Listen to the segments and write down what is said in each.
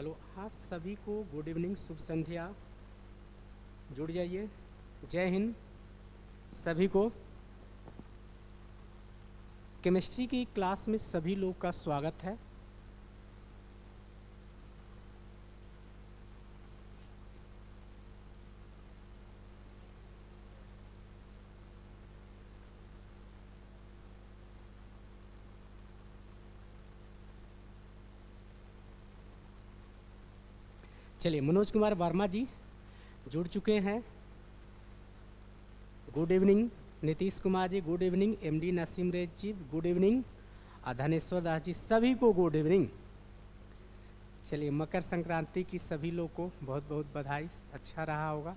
Hello, हाँ सभी को गुड इवनिंग, शुभ संध्या। जुड़ जाइए। जय हिंद सभी को। केमिस्ट्री की क्लास में सभी लोग का स्वागत है। चलिए, मनोज कुमार वर्मा जी जुड़ चुके हैं। Good evening. Nitish Kumar ji good evening. MD Naseem रेज जी गुड इवनिंग। धनेश्वर दास जी सभी को गुड इवनिंग। चलिए, मकर संक्रांति की सभी लोग को बहुत बहुत बधाई। अच्छा रहा होगा।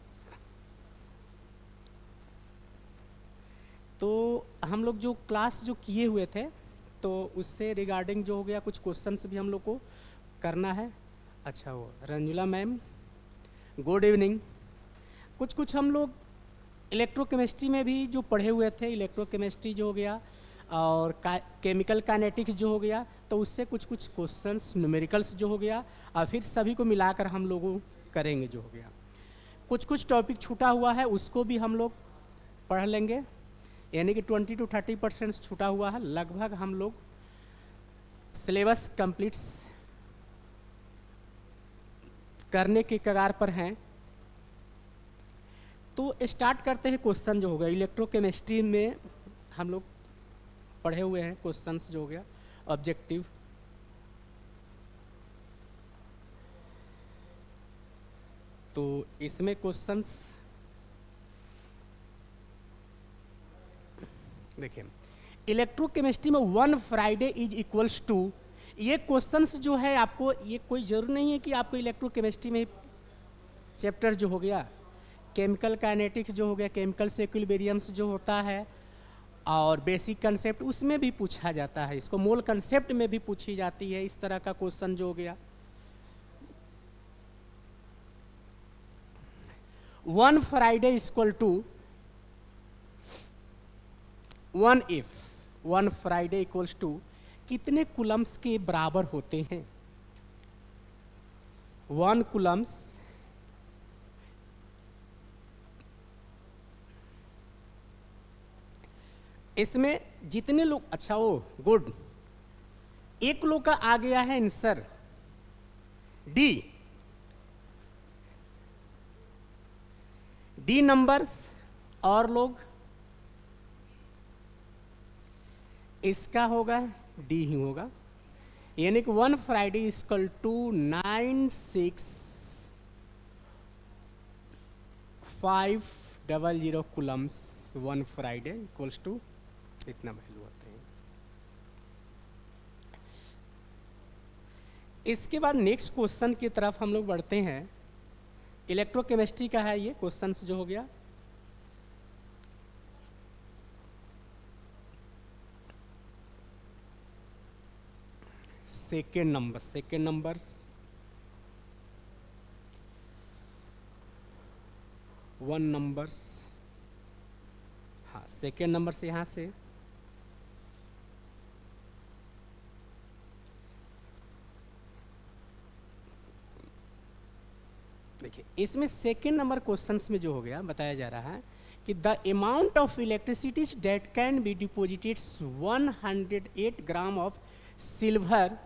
तो हम लोग जो क्लास जो किए हुए थे, तो उससे रिगार्डिंग जो हो गया, कुछ क्वेश्चंस भी हम लोग को करना है। अच्छा, वो रंजुला मैम गुड इवनिंग। कुछ हम लोग इलेक्ट्रोकेमिस्ट्री में भी जो पढ़े हुए थे, इलेक्ट्रोकेमिस्ट्री जो हो गया और केमिकल काइनेटिक्स जो हो गया, तो उससे कुछ क्वेश्चंस न्यूमेरिकल्स जो हो गया, और फिर सभी को मिलाकर हम लोग करेंगे जो हो गया। कुछ टॉपिक छूटा हुआ है, उसको भी हम लोग पढ़ लेंगे। यानी कि 20 to 30% छूटा हुआ है। लगभग हम लोग सिलेबस कंप्लीट करने के कगार पर हैं। तो स्टार्ट करते हैं। क्वेश्चन जो हो गया, इलेक्ट्रोकेमिस्ट्री में हम लोग पढ़े हुए हैं क्वेश्चंस जो हो गया ऑब्जेक्टिव। तो इसमें क्वेश्चंस देखिए, इलेक्ट्रोकेमिस्ट्री में 1 फ्राइडे इज इक्वल्स टू, ये क्वेश्चंस जो है आपको, ये कोई जरूर नहीं है कि आपको इलेक्ट्रोकेमिस्ट्री में चैप्टर जो हो गया केमिकल काइनेटिक्स जो हो गया, केमिकल से इक्विलिब्रियम्स जो होता है, और बेसिक कंसेप्ट उसमें भी पूछा जाता है। इसको मोल कंसेप्ट में भी पूछी जाती है। इस तरह का क्वेश्चन जो हो गया 1 Faraday equal to 1 if 1 Faraday equals to कितने कूलम्स के बराबर होते हैं। 1 कूलम्स इसमें जितने लोग, अच्छा वो गुड, एक लोग का आ गया है आंसर डी नंबर्स, और लोग इसका होगा डी ही होगा। यानी कि 1 Faraday equal to 96500 coulombs 1 Faraday equals to इतना वैल्यू होते हैं। इसके बाद नेक्स्ट क्वेश्चन की तरफ हम लोग बढ़ते हैं। इलेक्ट्रोकेमिस्ट्री का है ये क्वेश्चंस जो हो गया। सेकेंड नंबर्स 1 नंबर्स, हाँ सेकेंड नंबर से यहाँ से देखिए, इसमें सेकेंड नंबर क्वेश्चंस में जो हो गया बताया जा रहा है कि the amount of electricity date can be deposited 108 gram of silver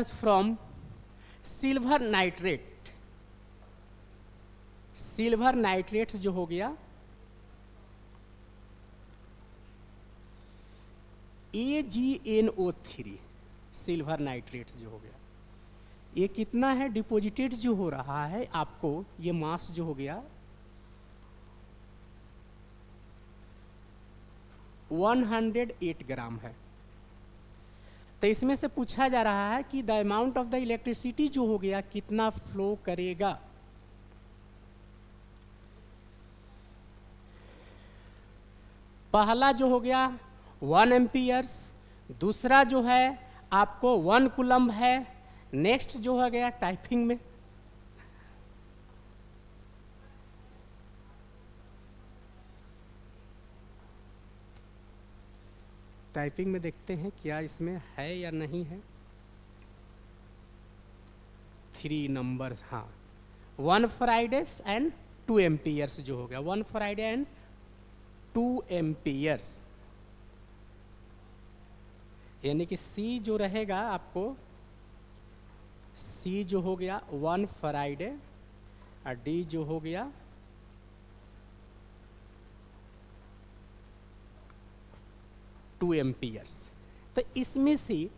from silver nitrate जो हो गया AgNO3, सिल्वर नाइट्रेट जो हो गया, ये कितना है डिपोजिटेड जो हो रहा है आपको, ये मास जो हो गया 108 ग्राम है। तो इसमें से पूछा जा रहा है कि the amount of the electricity जो हो गया कितना फ्लो करेगा। पहला जो हो गया 1 एम्पियर्स, दूसरा जो है आपको 1 कूलम्ब है। नेक्स्ट जो हो गया टाइपिंग में देखते हैं क्या इसमें है या नहीं है। 3 नंबर, हाँ 1 फराइडेस एंड 2 एम्पियर्स जो हो गया, 1 फराइडे एंड 2 एम्पियर्स, यानी कि C जो रहेगा आपको, C जो हो गया 1 फराइडे और D जो हो गया 2 एम्पियर्स। तो इसमें से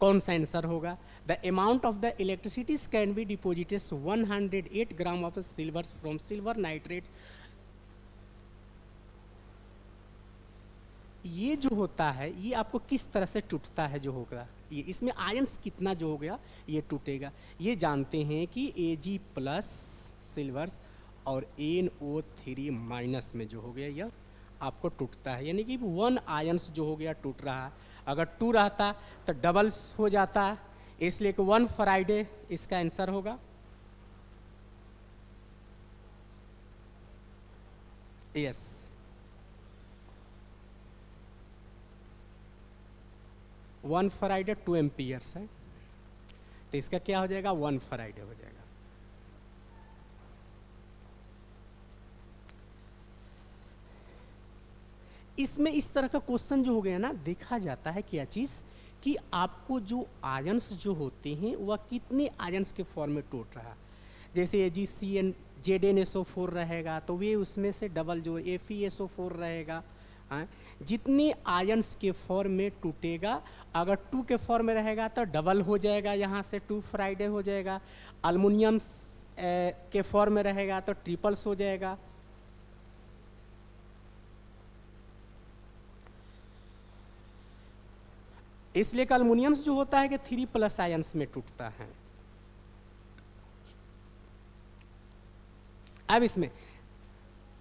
कौन सा आंसर होगा? The amount of the electricities can be deposited 108 gram of silver from silver nitrate. ये जो होता है ये आपको किस तरह से टूटता है जो होगा, ये इसमें आयंस कितना जो हो गया ये टूटेगा। ये जानते हैं कि Ag प्लस सिल्वर्स और NO3 माइनस में जो हो गया यह आपको टूटता है, यानी कि 1 आयंस जो हो गया टूट रहा है। अगर 2 रहता तो डबल्स हो जाता, इसलिए कि 1 फराइडे इसका आंसर होगा। यस, वन फराइडे 2 एम्पियर्स है, तो इसका क्या हो जाएगा? 1 फराइडे हो जाएगा। इसमें इस तरह का क्वेश्चन जो हो गया ना, देखा जाता है क्या चीज़ कि आपको जो आयंस जो होते हैं वह कितने आयंस के फॉर्म में टूट रहा है। जैसे AgCN ZnSO4 रहेगा तो वे उसमें से डबल जो FeSO4 रहेगा, जितने आयंस के फॉर्म में टूटेगा, अगर 2 के फॉर्म में रहेगा तो डबल हो जाएगा, यहाँ से 2 फ्राइडे हो जाएगा। अल्मुनियम के फॉर्म में रहेगा तो ट्रिपल्स हो जाएगा। इसलिए अल्मुनियम्स जो होता है कि 3+ आयंस में टूटता है। अब इसमें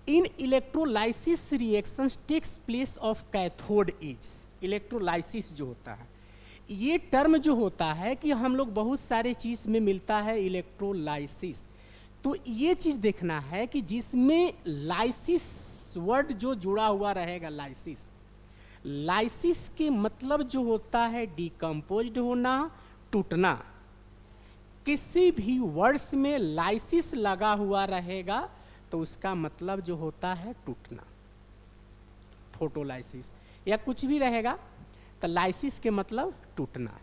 in electrolysis reactions takes place of cathode is, electrolysis जो होता है ये टर्म जो होता है कि हम लोग बहुत सारे चीज में मिलता है इलेक्ट्रोलाइसिस, तो ये चीज देखना है कि जिसमें लाइसिस वर्ड जो जुड़ा हुआ रहेगा, लाइसिस, लाइसिस के मतलब जो होता है डिकम्पोज्ड होना, टूटना। किसी भी वर्ड्स में लाइसिस लगा हुआ रहेगा तो उसका मतलब जो होता है टूटना, फोटोलाइसिस या कुछ भी रहेगा तो लाइसिस के मतलब टूटना।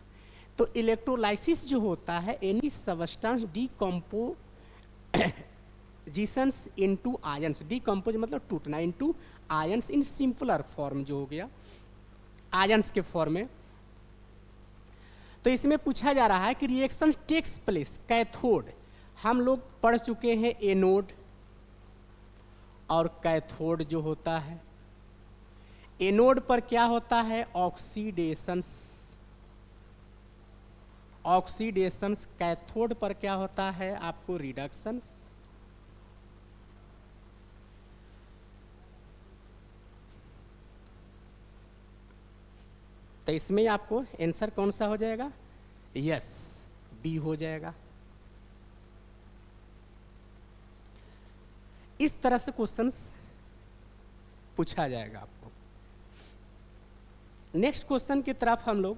तो इलेक्ट्रोलाइसिस जो होता है any substance decompositions into ions, decompose मतलब टूटना, into ions in simpler form जो हो गया आयंस के फॉर्म में। तो इसमें पूछा जा रहा है कि रिएक्शन टेक्स प्लेस, कैथोड हम लोग पढ़ चुके हैं, एनोड और कैथोड जो होता है। एनोड पर क्या होता है? Oxidations, oxidations. कैथोड पर क्या होता है आपको? रिडक्शंस। तो इसमें आपको आंसर कौन सा हो जाएगा? यस, बी हो जाएगा। इस तरह से क्वेश्चंस पूछा जाएगा आपको। नेक्स्ट क्वेश्चन की तरफ हम लोग,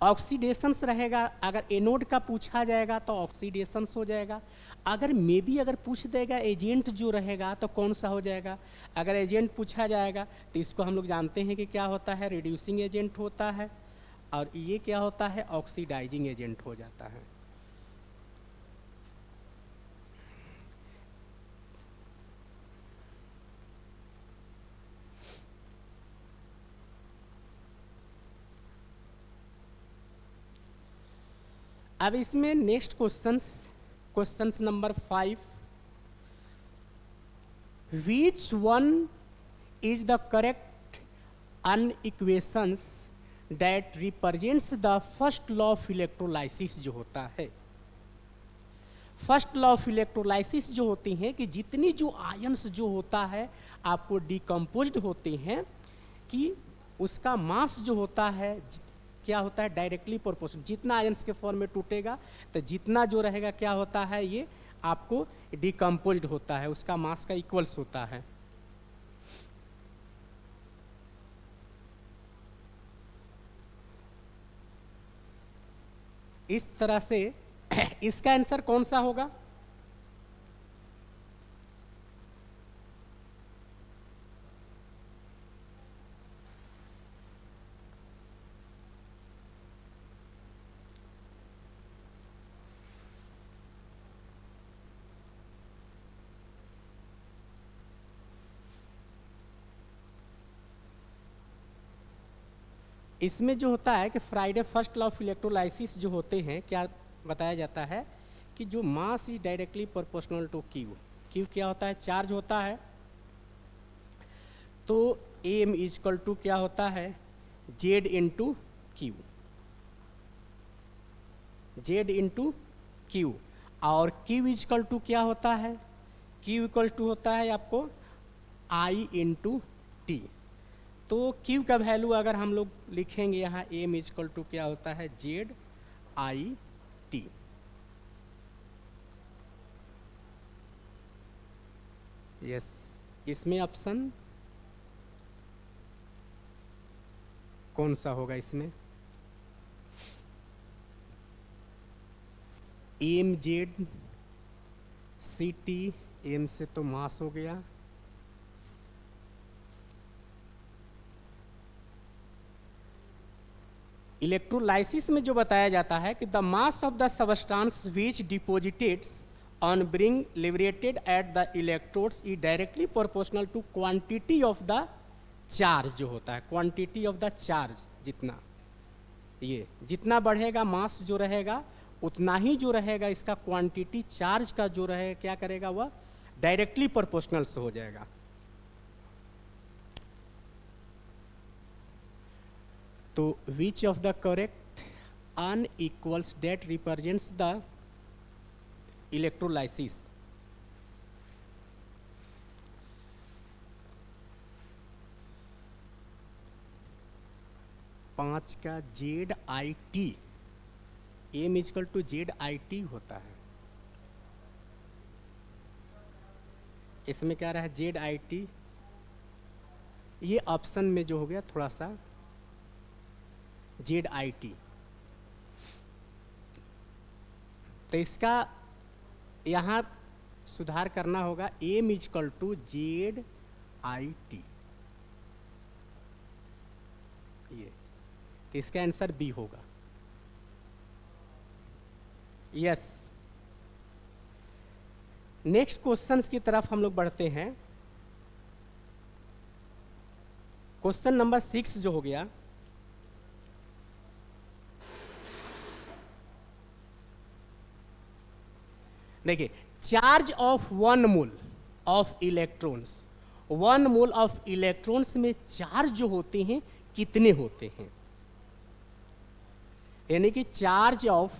ऑक्सीडेशंस रहेगा, अगर एनोड का पूछा जाएगा तो ऑक्सीडेशंस हो जाएगा। अगर मे बी अगर पूछ देगा एजेंट जो रहेगा तो कौन सा हो जाएगा? अगर एजेंट पूछा जाएगा तो इसको हम लोग जानते हैं कि क्या होता है? रिड्यूसिंग एजेंट होता है, और ये क्या होता है? ऑक्सीडाइजिंग एजेंट हो जाता है। अब इसमें next questions number 5, which one is the correct inequations that represents the first law of electrolysis जो होता है। फर्स्ट लॉ ऑफ इलेक्ट्रोलाइसिस जो होती हैं कि जितनी जो आयंस जो होता है आपको डिकम्पोज्ड होते हैं कि उसका मास जो होता है क्या होता है? Directly proportional. जितना आयंस के फॉर्म में टूटेगा तो जितना जो रहेगा क्या होता है? ये आपको डिकम्पोज्ड होता है, उसका मास का इक्वल्स होता है। इस तरह से इसका आंसर कौन सा होगा? इसमें जो होता है कि Faraday first law of electrolysis जो होते हैं, क्या बताया जाता है कि जो mass is directly proportional to Q. Q क्या होता है? चार्ज होता है। तो एम इजकल टू क्या होता है? Z into Q, Z into Q. और क्यू इजकल टू क्या होता है? क्यू इक्वल टू होता है आपको आई इंटू टी। तो Q का वैल्यू अगर हम लोग लिखेंगे यहाँ, एम इजकल टू क्या होता है? Z I T. यस, इसमें ऑप्शन कौन सा होगा? इसमें M Z C T, M से तो मास हो गया, इलेक्ट्रोलाइसिस में जो बताया जाता है कि the mass of the substance which deposited on bring liberated at the electrodes is directly proportional to quantity of the charge. जो होता है क्वांटिटी ऑफ द चार्ज, जितना ये जितना बढ़ेगा मास जो रहेगा उतना ही जो रहेगा इसका क्वांटिटी चार्ज का जो रहे क्या करेगा? वह डायरेक्टली प्रोपोर्शनल से हो जाएगा। तो which of the correct unequals that represents the electrolysis? पांच का Z I T, M equal to Z I T होता है। इसमें क्या रहा है? Z I T. ये ऑप्शन में जो हो गया थोड़ा सा जेड आई टी। तो इसका यहाँ सुधार करना होगा, M equal to Z I T. ये तो इसका आंसर बी होगा। यस, नेक्स्ट क्वेश्चंस की तरफ हम लोग बढ़ते हैं। क्वेश्चन नंबर 6 जो हो गया, देखिए, charge of 1 mole of electrons, 1 mole of electrons में चार्ज जो होते हैं कितने होते हैं? यानी कि charge of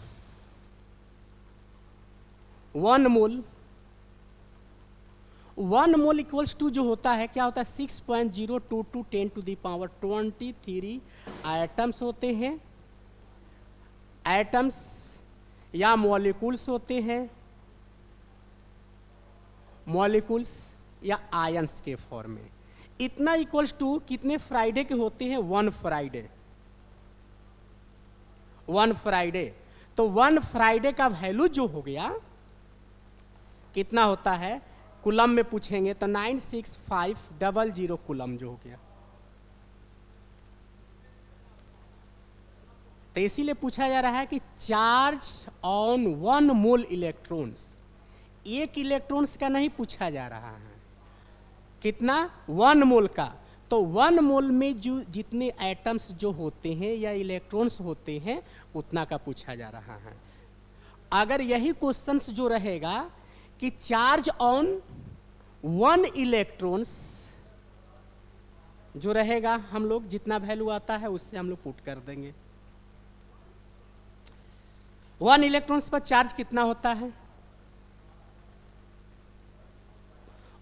1 mole, 1 mole equals to जो होता है क्या होता है? 6.022 10 टू द पावर 23 एटम्स होते हैं। एटम्स या मॉलिक्यूल्स होते हैं, मॉलिक्यूल्स या आयंस के फॉर्म में। इतना इक्वल्स टू कितने फ्राइडे के होते हैं? 1 फ्राइडे, 1 फ्राइडे। तो 1 फ्राइडे का वैल्यू जो हो गया कितना होता है? कूलम में पूछेंगे तो 96500 कूलम जो हो गया। तो इसीलिए पूछा जा रहा है कि चार्ज ऑन 1 मोल इलेक्ट्रॉन्स, एक इलेक्ट्रॉन्स का नहीं पूछा जा रहा है, कितना? 1 मोल का। तो 1 मोल में जो जितने एटम्स जो होते हैं या इलेक्ट्रॉन्स होते हैं उतना का पूछा जा रहा है। अगर यही क्वेश्चंस जो रहेगा कि चार्ज ऑन 1 इलेक्ट्रॉन्स जो रहेगा, हम लोग जितना वैल्यू आता है उससे हम लोग पुट कर देंगे। 1 इलेक्ट्रॉन्स पर चार्ज कितना होता है?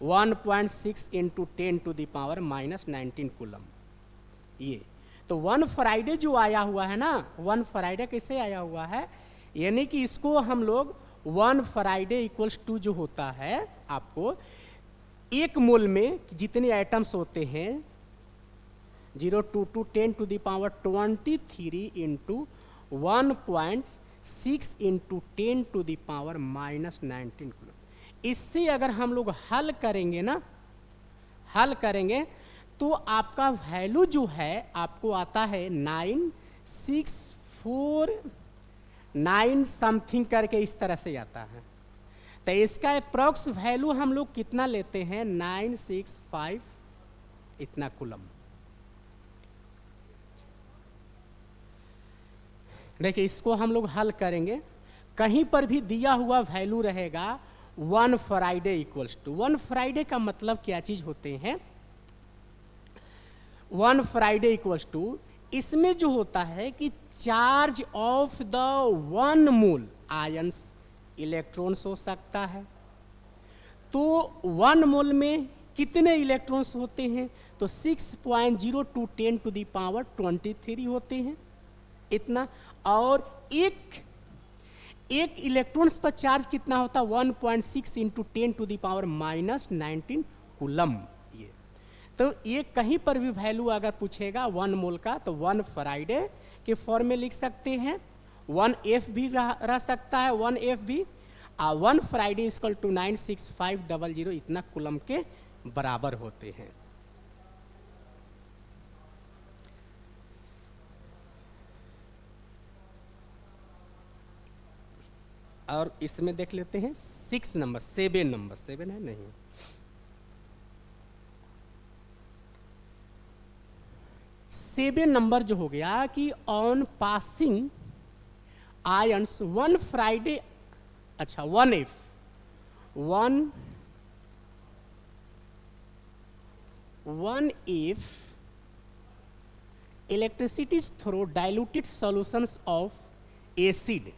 1.6 into 10 to the power -19 coulomb. ये तो 1 फ्राइडे जो आया हुआ है ना, 1 फ्राइडे कैसे आया हुआ है? यानी कि इसको हम लोग 1 फ्राइडे इक्वल्स टू जो होता है आपको 1 मोल में जितने एटम्स होते हैं 0.22 10 to the power 23 into 1.6 6 × 10⁻⁻⁹ coulomb. इससे अगर हम लोग हल करेंगे ना, हल करेंगे तो आपका वैल्यू जो है आपको आता है 9649 समथिंग करके, इस तरह से आता है। तो इसका अप्रॉक्स वैल्यू हम लोग कितना लेते हैं, 965 इतना कूलम। देखिए इसको हम लोग हल करेंगे, कहीं पर भी दिया हुआ वैल्यू रहेगा 1 फ्राइडे इक्वल्स टू, 1 फ्राइडे का मतलब क्या चीज होते हैं, 1 फ्राइडे इक्वल्स टू, इसमें जो होता है कि charge of the 1 mole ions electrons हो सकता है। तो 1 मोल में कितने इलेक्ट्रॉन्स होते हैं, तो 6.0 × 10⁻23 होते हैं इतना। और एक इलेक्ट्रॉन्स पर चार्ज कितना होता है, 1.6 × 10⁻⁻19 कूलम। ये तो ये कहीं पर भी वैल्यू अगर पूछेगा 1 मोल का, तो 1 फ्राइडे के फॉर्म में लिख सकते हैं, 1F भी रह सकता है, 1F भी, 1 फ्राइडे इक्वल टू 96500 इतना कूलम के बराबर होते हैं। और इसमें देख लेते हैं 7 नंबर, 7 है नहीं, 7 नंबर जो हो गया कि ऑन पासिंग आयंस 1 फ्राइडे, अच्छा 1F, 1F electricity through diluted solutions of acid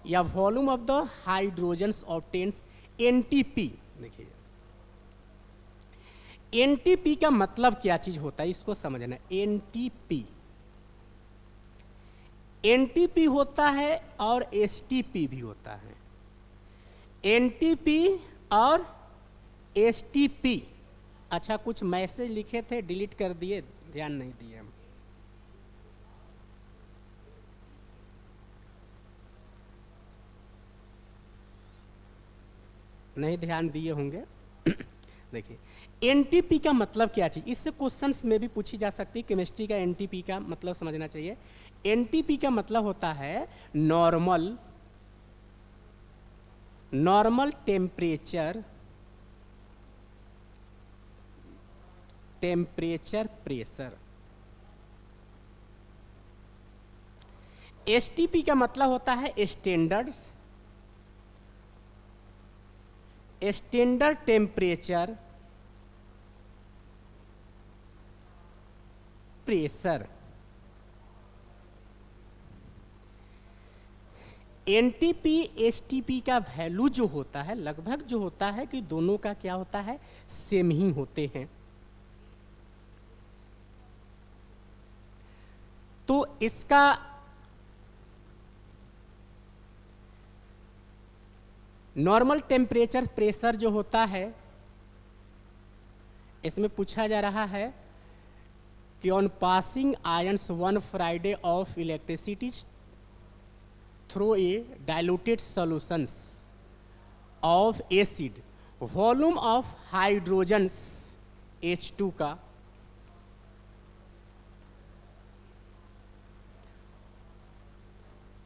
या volume of the hydrogens obtains NTP. देखिए एनटीपी का मतलब क्या चीज होता है, इसको समझना। एनटीपी होता है और एसटीपी भी होता है। एनटीपी और एसटीपी, अच्छा कुछ मैसेज लिखे थे डिलीट कर दिए, ध्यान नहीं दिए हम। नहीं ध्यान दिए होंगे। देखिए एनटीपी का मतलब क्या चीज, इससे क्वेश्चंस में भी पूछी जा सकती है। केमिस्ट्री का एनटीपी का मतलब समझना चाहिए। एनटीपी का मतलब होता है नॉर्मल टेम्परेचर प्रेशर। एसटीपी का मतलब होता है standard temperature pressure. NTP STP का वैल्यू जो होता है लगभग जो होता है कि दोनों का क्या होता है, सेम ही होते हैं। तो इसका नॉर्मल टेम्परेचर प्रेशर जो होता है, इसमें पूछा जा रहा है कि on passing ions 1 Friday of electricity through a diluted solutions of acid, volume of hydrogens H2 का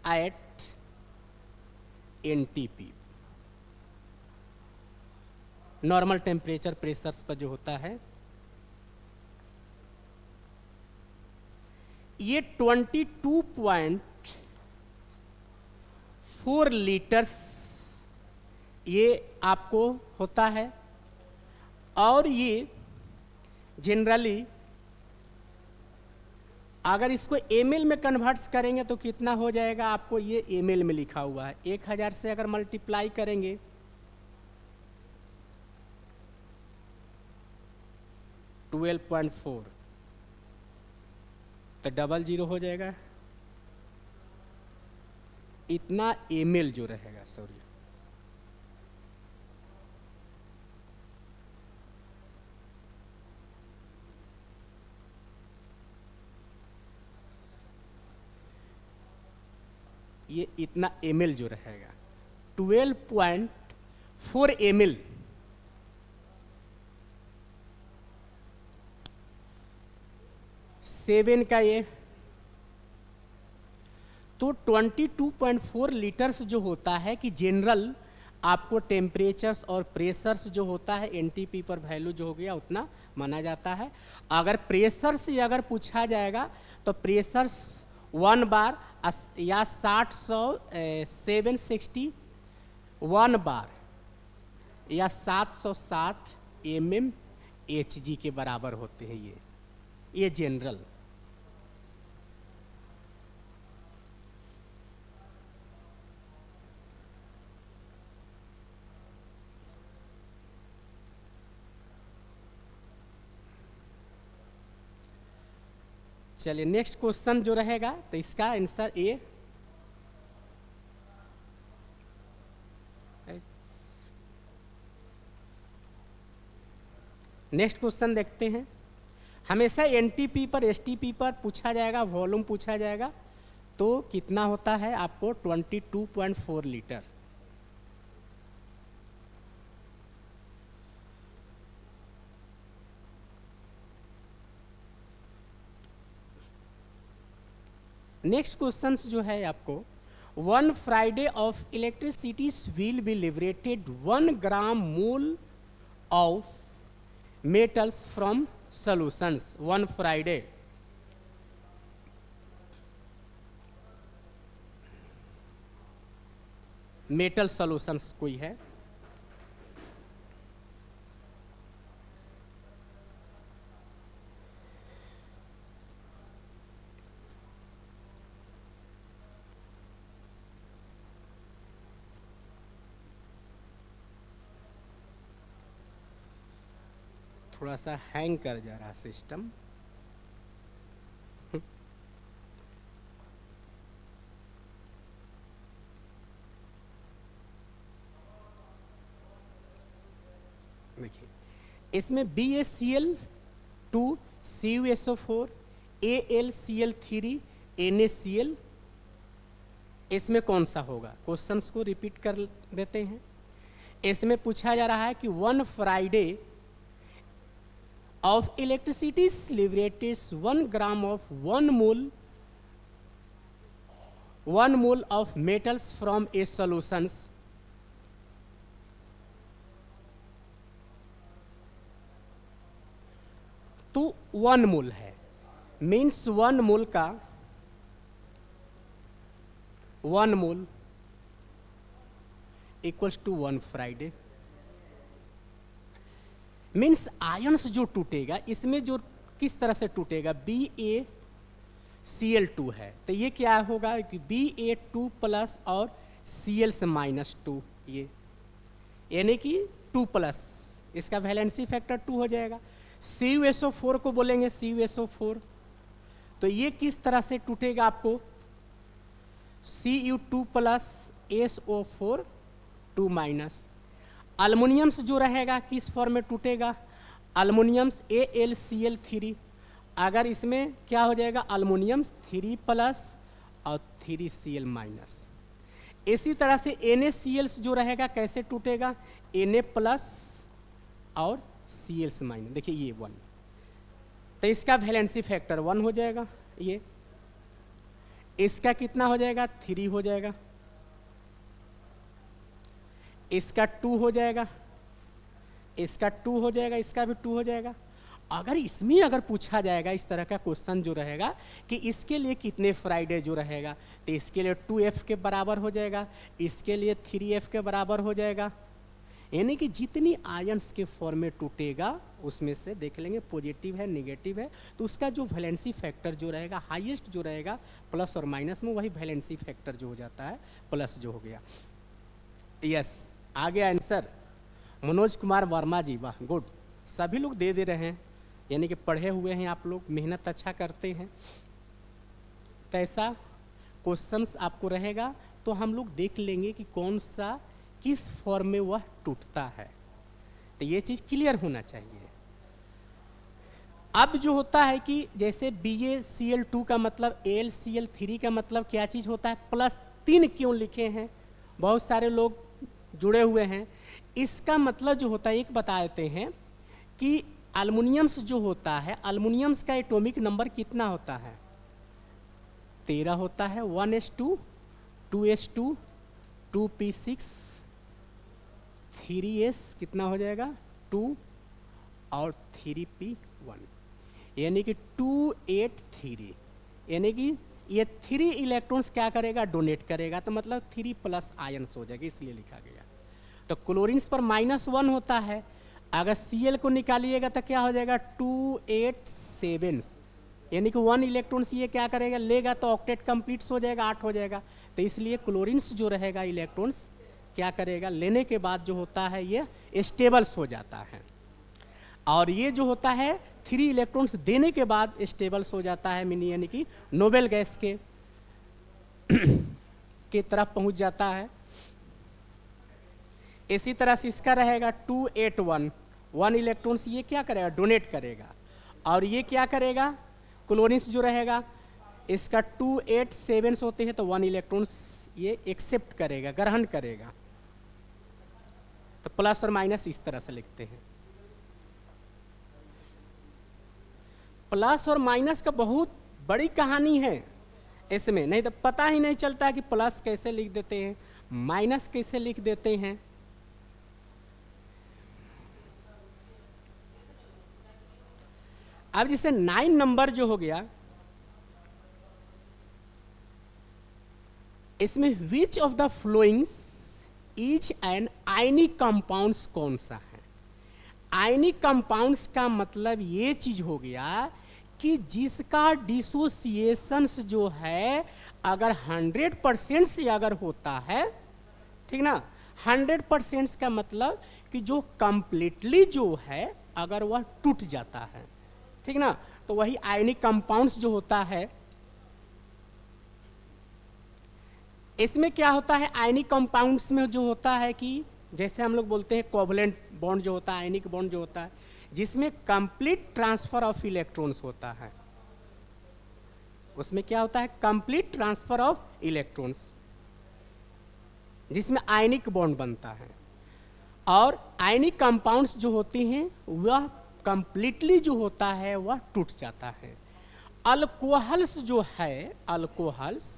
at NTP. Normal temperature pressures पर जो होता है ये 22.4 लीटर्स ये आपको होता है। और ये जनरली अगर इसको एमएल में कन्वर्ट्स करेंगे तो कितना हो जाएगा, आपको ये एमएल में लिखा हुआ है। 1000 से अगर मल्टीप्लाई करेंगे तो 12.4 तो 00 हो जाएगा, इतना एमएल जो रहेगा। सॉरी ये इतना ml जो रहेगा 12.4 ml, सेवन का ये, तो 22.4 लीटर्स जो होता है कि जनरल आपको टेम्परेचर्स और प्रेशर्स जो होता है एनटीपी पर वैल्यू जो हो गया उतना माना जाता है। अगर प्रेशर से अगर पूछा जाएगा तो प्रेशर्स 1 बार या 761 बार या 760 mmHg के बराबर होते हैं ये जनरल। चलिए नेक्स्ट क्वेश्चन जो रहेगा तो इसका आंसर ए। नेक्स्ट क्वेश्चन देखते हैं। हमेशा एनटीपी पर एसटीपी पर पूछा जाएगा, वॉल्यूम पूछा जाएगा, तो कितना होता है आपको 22.4 लीटर। नेक्स्ट क्वेश्चन जो है आपको, 1 Friday of electricity will be liberated 1 gram mole of metals from solutions. 1 Friday metal solutions कोई है, थोड़ा सा हैंग कर जा रहा सिस्टम। देखिए इसमें BaCl2 CuSO4 AlCl3 NaCl, इसमें कौन सा होगा? क्वेश्चंस को रिपीट कर देते हैं। इसमें पूछा जा रहा है कि 1 Friday of electricity liberates 1 gram of 1 mole of metals from a solutions। तो 1 मोल है, मीन्स 1 मोल का 1 mole equals to 1 Faraday. Means ions जो टूटेगा इसमें जो किस तरह से टूटेगा, BaCl2 है तो ये क्या होगा कि Ba2 प्लस और Cl से -2, ये यानी कि 2 प्लस, इसका वैलेंसी फैक्टर 2 हो जाएगा। CuSO4 को बोलेंगे CuSO4, तो ये किस तरह से टूटेगा आपको, Cu2 प्लस SO4 2 माइनस। अल्मोनियम्स जो रहेगा किस फॉर्म में टूटेगा, अल्मोनियम्स AlCl3, अगर इसमें क्या हो जाएगा अल्मोनियम्स 3 प्लस और 3Cl माइनस। इसी तरह से NaCl जो रहेगा कैसे टूटेगा, Na प्लस और Cl से माइनस। देखिए ये 1, तो इसका वैलेंसी फैक्टर 1 हो जाएगा, ये इसका कितना हो जाएगा 3 हो जाएगा, इसका 2 हो जाएगा, इसका 2 हो जाएगा, इसका भी 2 हो जाएगा। अगर इसमें अगर पूछा जाएगा इस तरह का क्वेश्चन जो रहेगा कि इसके लिए कितने फ्राइडे जो रहेगा, तो इसके लिए 2F के बराबर हो जाएगा, इसके लिए 3F के बराबर हो जाएगा। यानी कि जितनी आयंस के फॉर्म में टूटेगा उसमें से देख लेंगे पॉजिटिव है नेगेटिव है, तो उसका जो वैलेंसी फैक्टर जो रहेगा हाईएस्ट जो रहेगा प्लस और माइनस में, वही वैलेंसी फैक्टर जो हो जाता है प्लस जो हो गया। यस, आगे आंसर मनोज कुमार वर्मा जी, वाह गुड, सभी लोग दे रहे हैं, यानी कि पढ़े हुए हैं आप लोग, मेहनत अच्छा करते हैं। कैसा क्वेश्चंस आपको रहेगा तो हम लोग देख लेंगे कि कौन सा किस फॉर्म में वह टूटता है, तो ये चीज़ क्लियर होना चाहिए। अब जो होता है कि जैसे BaCl2 का मतलब AlCl3 का मतलब क्या चीज़ होता है, प्लस 3 क्यों लिखे हैं, बहुत सारे लोग जुड़े हुए हैं। इसका मतलब जो होता है एक बता देते हैं कि अल्मुनियम्स जो होता है, अल्मुनियम्स का एटॉमिक नंबर कितना होता है, 13 होता है। 1s2, 2s2, 2p6, 3s कितना हो जाएगा 2 और 3p1, यानी कि 283, यानी कि ये 3 इलेक्ट्रॉन्स क्या करेगा, डोनेट करेगा, तो मतलब 3 प्लस आयन्स हो जाएगा, इसलिए लिखा गया। तो क्लोरीन्स पर -1 होता है, अगर Cl को निकालिएगा तो क्या हो जाएगा 287, यानी कि 1 इलेक्ट्रॉन्स ये क्या करेगा, लेगा तो ऑक्टेट कंप्लीट्स हो जाएगा, 8 हो जाएगा। तो इसलिए क्लोरीन्स जो रहेगा इलेक्ट्रॉन्स क्या करेगा, लेने के बाद जो होता है ये स्टेबल्स हो जाता है, और ये जो होता है 3 इलेक्ट्रॉन्स देने के बाद स्टेबल्स हो जाता है, मीनी यानी कि नोबेल गैस के तरफ पहुंच जाता है। इसी तरह से इसका रहेगा 281, 1 इलेक्ट्रॉन्स ये क्या करेगा, डोनेट करेगा, और ये क्या करेगा, क्लोरीन्स जो रहेगा इसका 287 होते हैं, तो 1 इलेक्ट्रॉन्स ये एक्सेप्ट करेगा, ग्रहण करेगा। तो प्लस और माइनस इस तरह से लिखते हैं। प्लस और माइनस का बहुत बड़ी कहानी है इसमें, नहीं तो पता ही नहीं चलता कि प्लस कैसे लिख देते हैं, माइनस कैसे लिख देते हैं। अब जैसे 9 नंबर जो हो गया, इसमें which of the followings is an ionic compounds कौन सा है। आयनिक कंपाउंड्स का मतलब ये चीज हो गया कि जिसका डिसोसिएशंस जो है अगर 100% से अगर होता है, ठीक ना, 100% का मतलब कि जो कंप्लीटली जो है अगर वह टूट जाता है, ठीक ना, तो वही आयनिक कंपाउंड्स जो होता है। इसमें क्या होता है, आयनिक कंपाउंड्स में जो होता है कि जैसे हम लोग बोलते हैं कोवलेंट बॉन्ड जो होता है, आयनिक बॉन्ड जो होता है, जिसमें कंप्लीट ट्रांसफर ऑफ इलेक्ट्रॉन्स होता है, उसमें क्या होता है, कंप्लीट ट्रांसफर ऑफ इलेक्ट्रॉन्स, जिसमें आयनिक बॉन्ड बनता है। और आयनिक कंपाउंड्स जो होती हैं वह कंप्लीटली जो होता है वह टूट जाता है। अल्कोहल्स जो है, अल्कोहल्स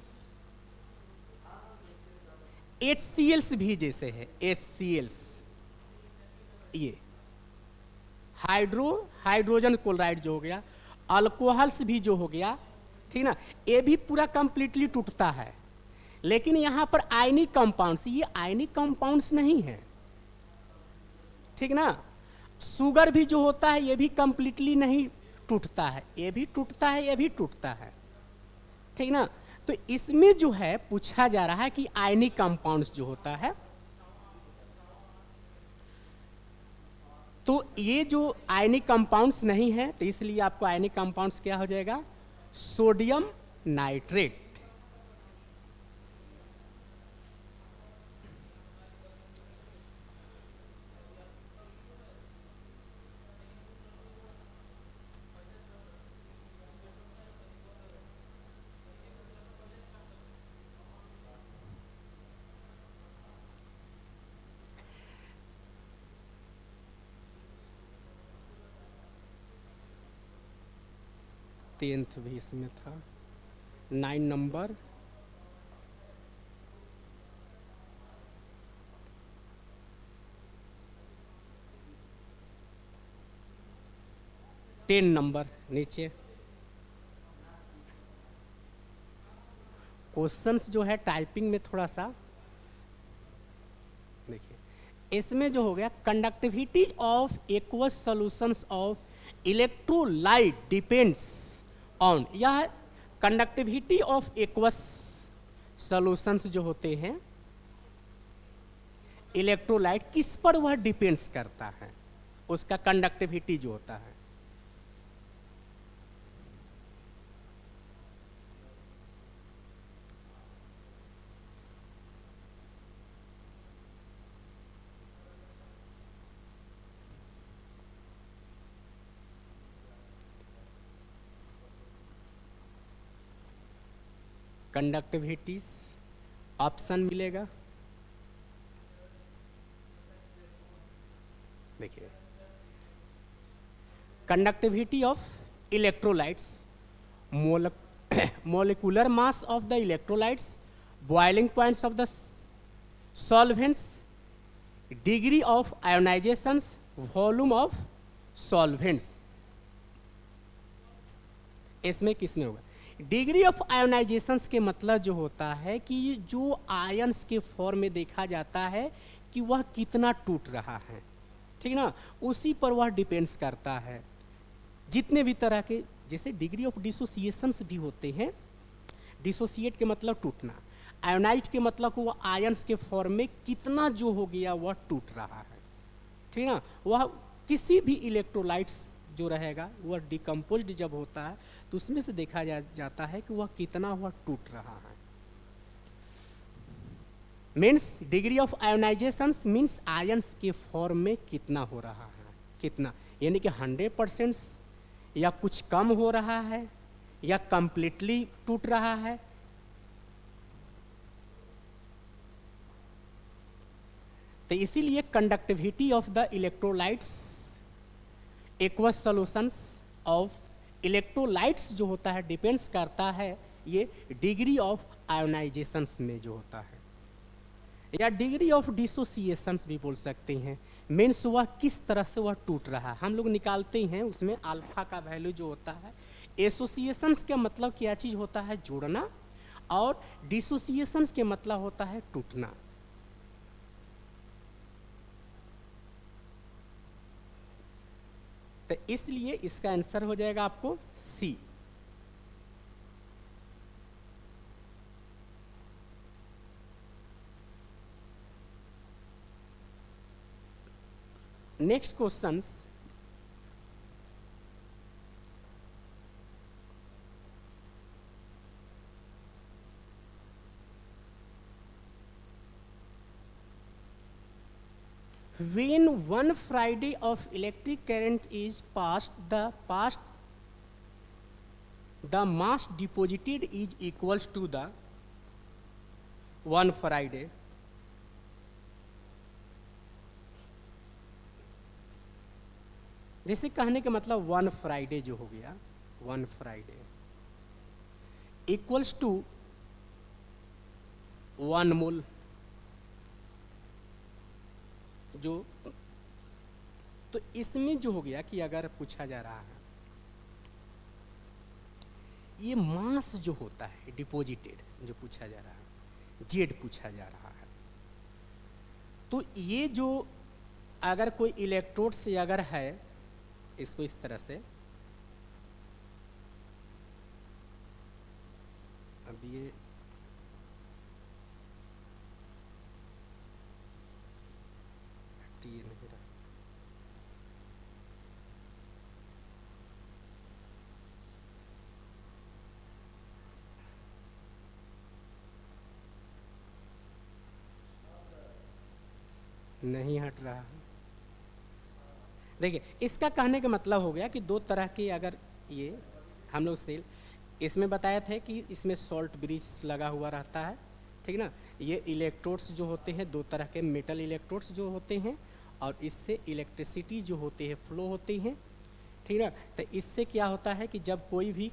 HCl's भी जैसे है, HCl's ये हाइड्रोजन क्लोराइड जो हो गया, अल्कोहल्स भी जो हो गया, ठीक ना, ये भी पूरा कंप्लीटली टूटता है। लेकिन यहां पर आयनिक कंपाउंड्स, ये आयनिक कंपाउंड्स नहीं है, ठीक ना। शुगर भी जो होता है ये भी कंप्लीटली नहीं टूटता है, ये भी टूटता है, ये भी टूटता है, ठीक ना। तो इसमें जो है पूछा जा रहा है कि आयनिक कंपाउंड्स जो होता है, तो ये जो आयनिक कंपाउंड्स नहीं है, तो इसलिए आपको आयनिक कंपाउंड्स क्या हो जाएगा, सोडियम नाइट्रेट। टेंथ भी इसमें था, 9 नंबर। टेन नंबर नीचे क्वेश्चंस जो है टाइपिंग में थोड़ा सा देखिए, इसमें जो हो गया conductivity of aqueous solutions of electrolyte depends on, यह कंडक्टिविटी ऑफ एक्वस सॉल्यूशंस जो होते हैं इलेक्ट्रोलाइट, किस पर वह डिपेंड्स करता है, उसका कंडक्टिविटी जो होता है। conductivities ऑप्शन मिलेगा, देखिए conductivity of electrolytes, molecular mass of the electrolytes, boiling points of the solvents, degree of ionizations, volume of solvents। इसमें किसमें होगा? डिग्री ऑफ आयोनाइजेशंस के मतलब जो होता है कि जो आयंस के फॉर्म में देखा जाता है कि वह कितना टूट रहा है, ठीक ना, उसी पर वह डिपेंड्स करता है। जितने भी तरह के, जैसे डिग्री ऑफ डिसोसिएशंस भी होते हैं, डिसोसिएट के मतलब टूटना, आयोनाइज के मतलब वह आयंस के फॉर्म में कितना जो हो गया वह टूट रहा है, ठीक ना। वह किसी भी इलेक्ट्रोलाइट्स जो रहेगा वह डिकम्पोज्ड जब होता है तो उसमें से देखा जाता है कि वह कितना वह टूट रहा है। Means degree of ionisations means ions के फॉर्म में कितना हो रहा है, कितना, यानी कि 100% या कुछ कम हो रहा है या कंप्लीटली टूट रहा है। तो इसीलिए conductivity of the electrolytes aqueous solutions of electrolytes जो होता है डिपेंड्स करता है ये डिग्री ऑफ आयोनाइजेशंस में जो होता है, या डिग्री ऑफ डिसोसिएशंस भी बोल सकते हैं। मीन्स वह किस तरह से वह टूट रहा है, हम लोग निकालते हैं उसमें अल्फा का वैल्यू जो होता है। एसोसिएशंस का मतलब क्या चीज़ होता है? जोड़ना, और डिसोसिएशंस के मतलब होता है टूटना। तो इसलिए इसका आंसर हो जाएगा आपको C. Next questions, when one Friday of electric current is passed, the mass deposited is equals to the one Friday। जैसे कहने का मतलब वन फ्राइडे जो हो गया, वन फ्राइडे इक्वल्स टू 1 मोल, जो तो इसमें जो हो गया कि अगर पूछा जा रहा है ये मास जो होता है डिपॉजिटेड जो पूछा जा रहा है, जेड पूछा जा रहा है, तो ये जो अगर कोई इलेक्ट्रोड से अगर है, इसको इस तरह से, अब ये नहीं रहा, नहीं हट रहा है। देखिए इसका कहने का मतलब हो गया कि दो तरह के अगर ये हम लोग सेल इसमें बताया था कि इसमें सॉल्ट ब्रिज लगा हुआ रहता है, ठीक ना। ये इलेक्ट्रोड्स जो होते हैं दो तरह के मेटल इलेक्ट्रोड्स जो होते हैं, और इससे इलेक्ट्रिसिटी जो होती है फ्लो होती हैं, ठीक ना। तो इससे क्या होता है कि जब कोई भी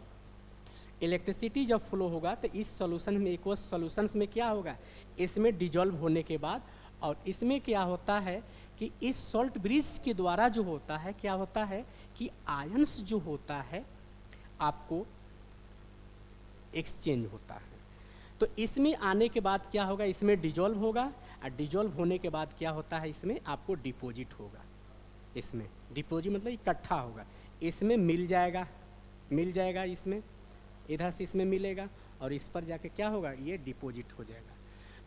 इलेक्ट्रिसिटी जब फ्लो होगा तो इस सॉल्यूशन में, एक सॉल्यूशंस में क्या होगा, इसमें डिजॉल्व होने के बाद, और इसमें क्या होता है कि इस सॉल्ट ब्रिज के द्वारा जो होता है क्या होता है कि आयंस जो होता है आपको एक्सचेंज होता है। तो इसमें आने के बाद क्या होगा, इसमें डिजॉल्व होगा, और डिजॉल्व होने के बाद क्या होता है इसमें आपको डिपॉजिट होगा। इसमें डिपॉजिट मतलब इकट्ठा होगा, इसमें मिल जाएगा इसमें, इधर से इसमें मिलेगा, और इस पर जाके क्या होगा, ये डिपॉजिट हो जाएगा।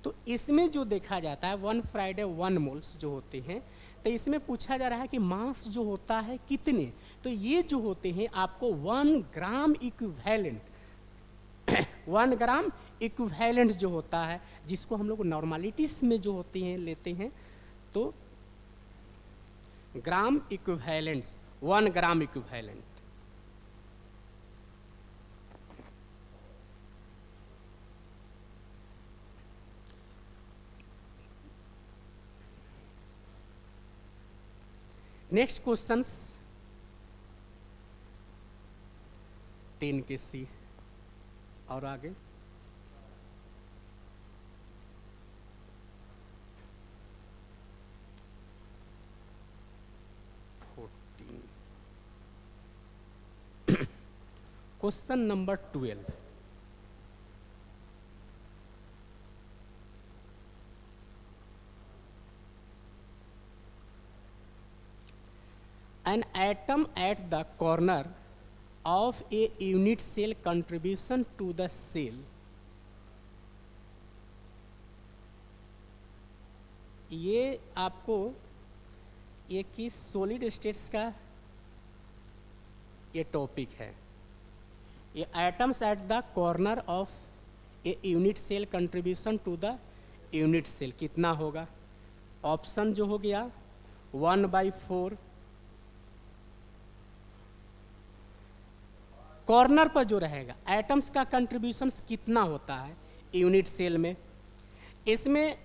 तो इसमें जो देखा जाता है 1 फ्राइडे 1 मोल्स जो होते हैं, तो इसमें पूछा जा रहा है कि मास जो होता है कितने, तो ये जो होते हैं आपको 1 ग्राम इक्विवेलेंट 1 ग्राम इक्विवेलेंट जो होता है, जिसको हम लोग नॉर्मलिटीज में जो होते हैं लेते हैं, तो gram equivalents 1 gram equivalent. Next questions 10 के सी और आगे question number 12 an atom at the corner of a unit cell contribution to the cell ये आपको ये किस सॉलिड स्टेट्स का ये टॉपिक है। ये atoms at the corner of a unit cell contribution to the unit cell कितना होगा। ऑप्शन जो हो गया 1/4 कॉर्नर पर जो रहेगा एटम्स का कंट्रीब्यूशन कितना होता है यूनिट सेल में, इसमें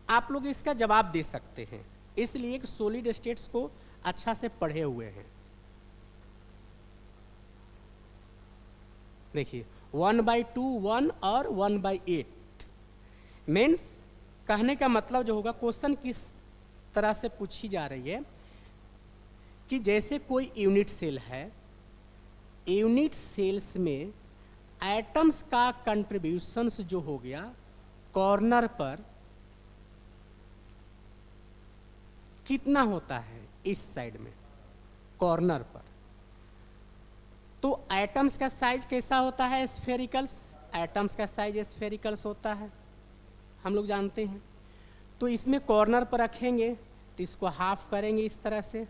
आप लोग इसका जवाब दे सकते हैं, इसलिए कि सॉलिड स्टेट्स को अच्छा से पढ़े हुए हैं। देखिए 1/2 1 और 1/8 मीन्स कहने का मतलब जो होगा क्वेश्चन किस तरह से पूछी जा रही है कि जैसे कोई यूनिट सेल है, यूनिट सेल्स में एटम्स का कंट्रीब्यूशंस जो हो गया कॉर्नर पर कितना होता है इस साइड में कॉर्नर पर, तो एटम्स का साइज कैसा होता है स्फेरिकल्स, एटम्स का साइज स्फेरिकल्स होता है हम लोग जानते हैं। तो इसमें कॉर्नर पर रखेंगे तो इसको हाफ करेंगे इस तरह से,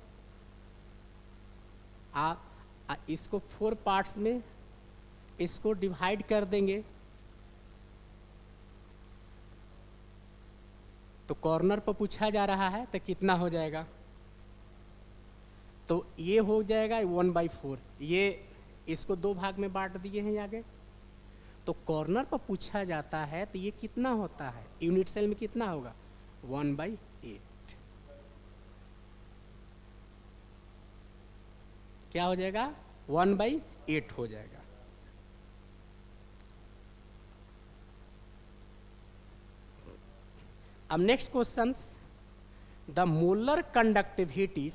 इसको 4 पार्ट्स में इसको डिवाइड कर देंगे तो कॉर्नर पर पूछा जा रहा है तो कितना हो जाएगा, तो ये हो जाएगा 1/4। ये इसको 2 भाग में बांट दिए हैं आगे, तो कॉर्नर पर पूछा जाता है तो ये कितना होता है यूनिट सेल में कितना होगा 1/8। क्या हो जाएगा 1/8 हो जाएगा। अब next questions, the molar conductivity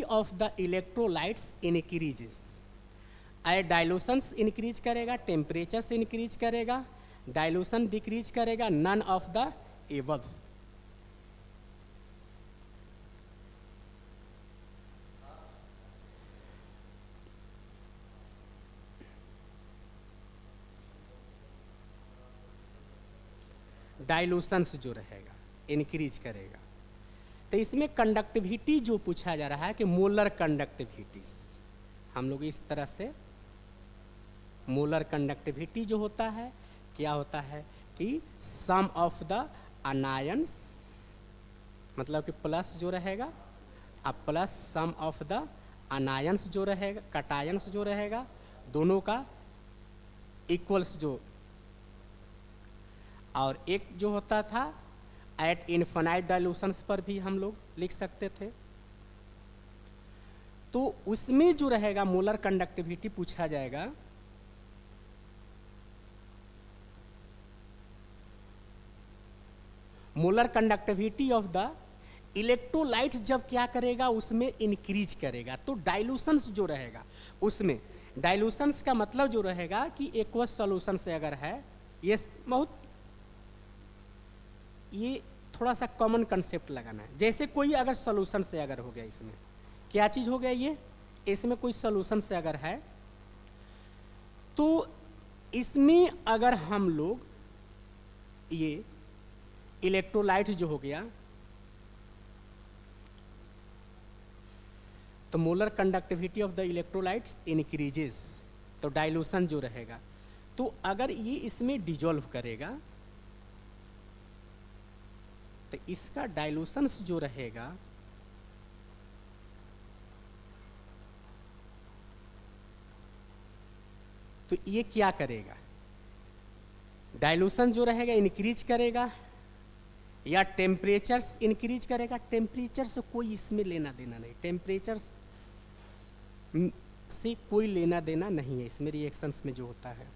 of the electrolytes increases. Dilutions increase करेगा, टेम्परेचर से इंक्रीज करेगा, डाइल्यूशन डिक्रीज करेगा, none of the above. Dilutions जो रहेगा इंक्रीज करेगा, तो इसमें कंडक्टिविटी जो पूछा जा रहा है कि मोलर कंडक्टिविटीज, हम लोग इस तरह से मोलर कंडक्टिविटी जो होता है क्या होता है कि सम ऑफ द अनायंस, मतलब कि प्लस जो रहेगा अब plus sum of the anions जो रहेगा कटायंस जो रहेगा दोनों का इक्वल्स जो, और एक जो होता था एट इनफाइनाइट डाइल्यूशंस पर भी हम लोग लिख सकते थे। तो उसमें जो रहेगा मोलर कंडक्टिविटी पूछा जाएगा molar conductivity of the electrolytes जब क्या करेगा उसमें इंक्रीज करेगा, तो डाइल्यूशंस जो रहेगा उसमें, डाइल्यूशंस का मतलब जो रहेगा कि एक्वस सॉल्यूशन से अगर है, ये बहुत ये थोड़ा सा कॉमन कंसेप्ट लगाना है। जैसे कोई अगर सॉल्यूशन से अगर हो गया, इसमें क्या चीज़ हो गया, ये इसमें कोई सॉल्यूशन से अगर है तो इसमें अगर हम लोग ये इलेक्ट्रोलाइट जो हो गया तो molar conductivity of the electrolytes increases, तो डाइल्यूशन जो रहेगा, तो अगर ये इसमें डिजोल्व करेगा तो इसका डाइल्यूशंस जो रहेगा तो ये क्या करेगा, डाइल्यूशन जो रहेगा इंक्रीज करेगा या टेम्परेचर इंक्रीज करेगा, टेम्परेचर से कोई इसमें लेना देना नहीं, टेम्परेचर से कोई लेना देना नहीं है इसमें रिएक्शंस में जो होता है।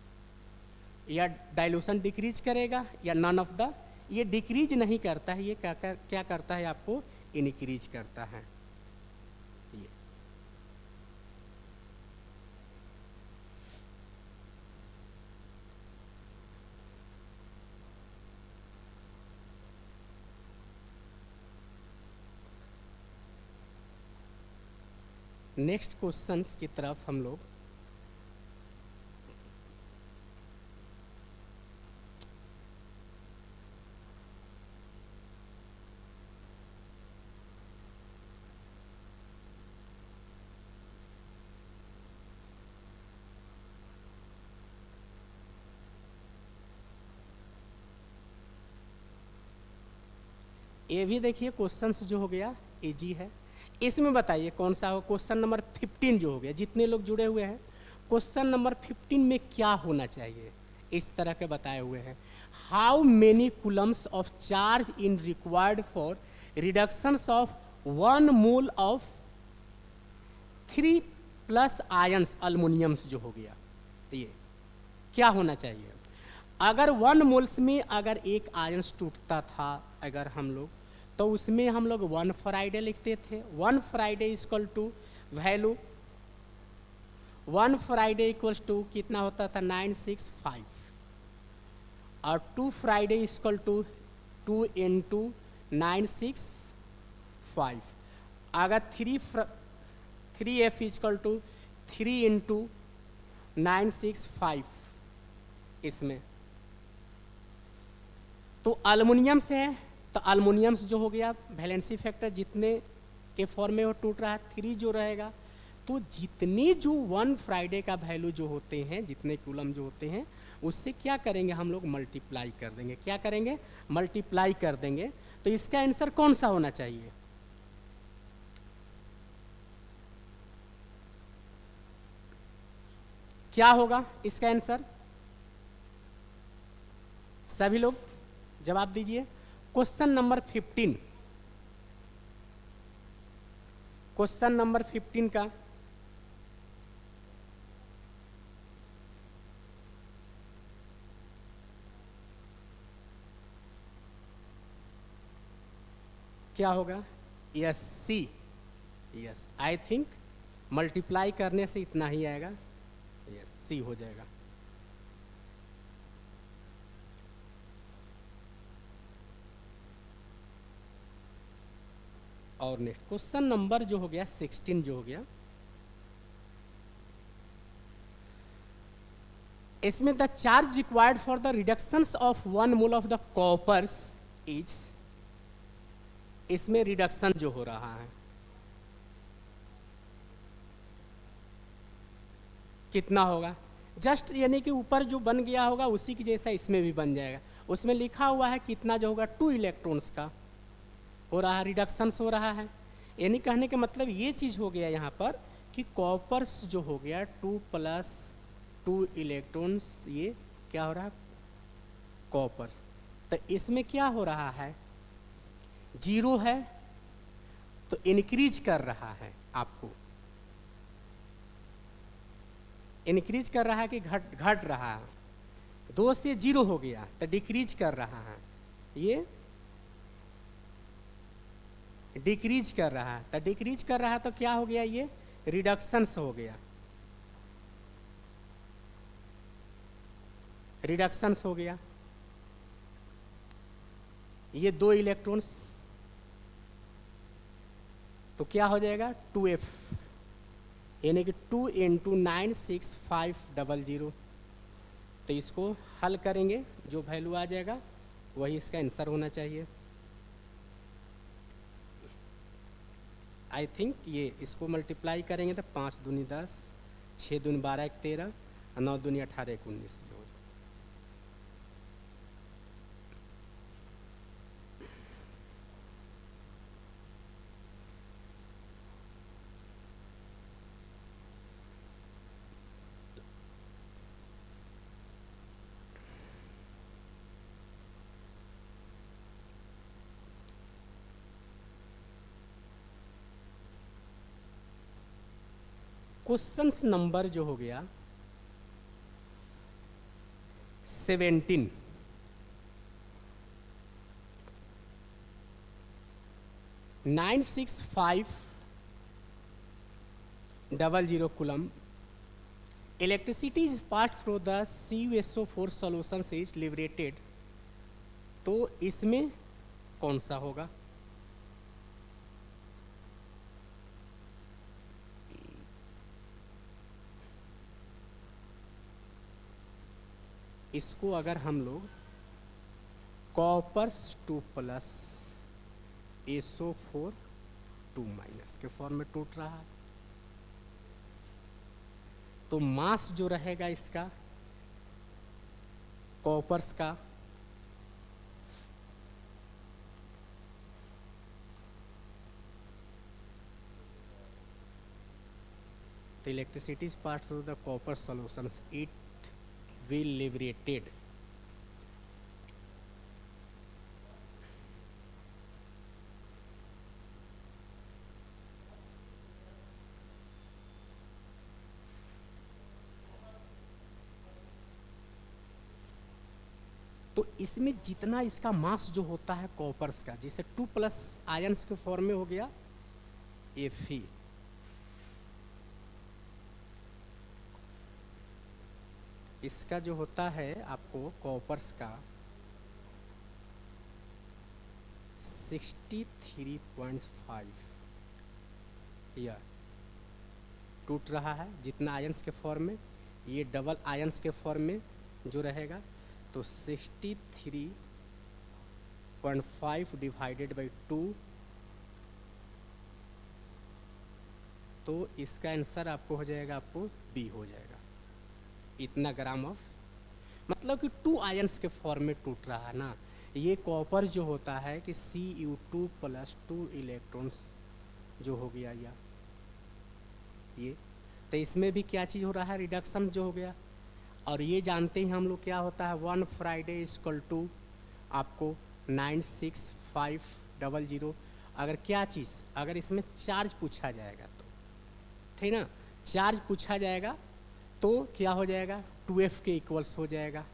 या डाइल्यूशन डिक्रीज करेगा या नन ऑफ द, ये डिक्रीज नहीं करता है, ये क्या करता है आपको इनक्रीज करता है। ये नेक्स्ट क्वेश्चंस की तरफ हम लोग ये भी देखिए क्वेश्चंस जो हो गया इजी है। इसमें बताइए कौन सा हो, क्वेश्चन नंबर 15 जो हो गया, जितने लोग जुड़े हुए हैं क्वेश्चन नंबर 15 में क्या होना चाहिए इस तरह के बताए हुए हैं। How many coulombs of charge in required for reductions of 1 mole of 3+ ions aluminiums जो हो गया, ये क्या होना चाहिए। अगर 1 मोल्स में अगर एक आयंस टूटता था अगर हम लोग, तो उसमें हम लोग 1 फ्राइडे लिखते थे। 1 Faraday equal to value 1 Faraday equals to कितना होता था 965, और 2 फ्राइडे इक्वल टू 2 × 965। अगर 3F इक्वल टू 3 × 965 इसमें, तो अल्मुनियम से है तो अल्मुनियम्स जो हो गया वैलेंसी फैक्टर जितने के फॉर्म में वो टूट रहा है 3 जो रहेगा, तो जितने जो 1 फ्राइडे का वैल्यू जो होते हैं, जितने कूलम जो होते हैं, उससे क्या करेंगे हम लोग मल्टीप्लाई कर देंगे। क्या करेंगे मल्टीप्लाई कर देंगे। तो इसका आंसर कौन सा होना चाहिए, क्या होगा इसका आंसर, सभी लोग जवाब दीजिए। क्वेश्चन नंबर 15, क्वेश्चन नंबर 15 का क्या होगा, yes C, yes I think multiply करने से इतना ही आएगा, यस सी हो जाएगा। और नेक्स्ट क्वेश्चन नंबर जो हो गया 16 जो हो गया, इसमें the charge required for the reductions of 1 mole of the coppers is, इसमें रिडक्शन जो हो रहा है कितना होगा, जस्ट यानी कि ऊपर जो बन गया होगा उसी की जैसा इसमें भी बन जाएगा। उसमें लिखा हुआ है कितना जो होगा 2 इलेक्ट्रॉन्स का हो रहा है, रिडक्शंस हो रहा है। यानी कहने का मतलब ये चीज़ हो गया यहाँ पर कि कॉपर्स जो हो गया 2 + 2 इलेक्ट्रॉन्स, ये क्या हो रहा है कॉपर्स, तो इसमें क्या हो रहा है 0 है तो इंक्रीज कर रहा है, आपको इंक्रीज कर रहा है कि घट रहा है, 2 से 0 हो गया तो डिक्रीज कर रहा है, ये डिक्रीज कर रहा है, तो डिक्रीज कर रहा है तो क्या हो गया ये रिडक्शंस हो गया, रिडक्शंस हो गया। ये 2 इलेक्ट्रॉन्स तो क्या हो जाएगा 2F, यानी कि 2 × 96500, तो इसको हल करेंगे जो वैल्यू आ जाएगा वही इसका आंसर होना चाहिए। आई थिंक ये इसको मल्टीप्लाई करेंगे तो 5 दूनी 10, 6 दूनी 12, 1 13, 9 दूनी 18, 1 19 जो हो। क्वेश्चंस नंबर जो हो गया 17, nine six five double zero coulomb electricity is pass through the CuSO4 solution is liberated. तो इसमें कौन सा होगा? इसको अगर हम लोग कॉपर्स 2 प्लस SO4 2 माइनस के फॉर्म में टूट रहा है, तो मास जो रहेगा इसका कॉपर्स का the electricity is passed through the copper solutions, it will liberated। तो इसमें जितना इसका मास जो होता है कॉपर्स का, जैसे 2 प्लस आयंस के फॉर्म में हो गया Fe, इसका जो होता है आपको कॉपर्स का 63.5 या टूट रहा है जितना आयंस के फॉर्म में, ये डबल आयंस के फॉर्म में जो रहेगा तो 63.5 डिवाइडेड बाई 2, तो इसका आंसर आपको हो जाएगा, आपको बी हो जाएगा, इतना ग्राम ऑफ, मतलब कि 2 आयंस के फॉर्म में टूट रहा है ना। ये कॉपर जो होता है कि Cu2 प्लस 2 इलेक्ट्रॉन्स जो हो गया या ये, तो इसमें भी क्या चीज़ हो रहा है, रिडक्शन जो हो गया। और ये जानते हैं हम लोग क्या होता है, 1 फ्राइडे इक्वल टू आपको 96500। अगर क्या चीज़, अगर इसमें चार्ज पूछा जाएगा तो ठीक ना, चार्ज पूछा जाएगा तो क्या हो जाएगा, 2F के इक्वल्स हो जाएगा।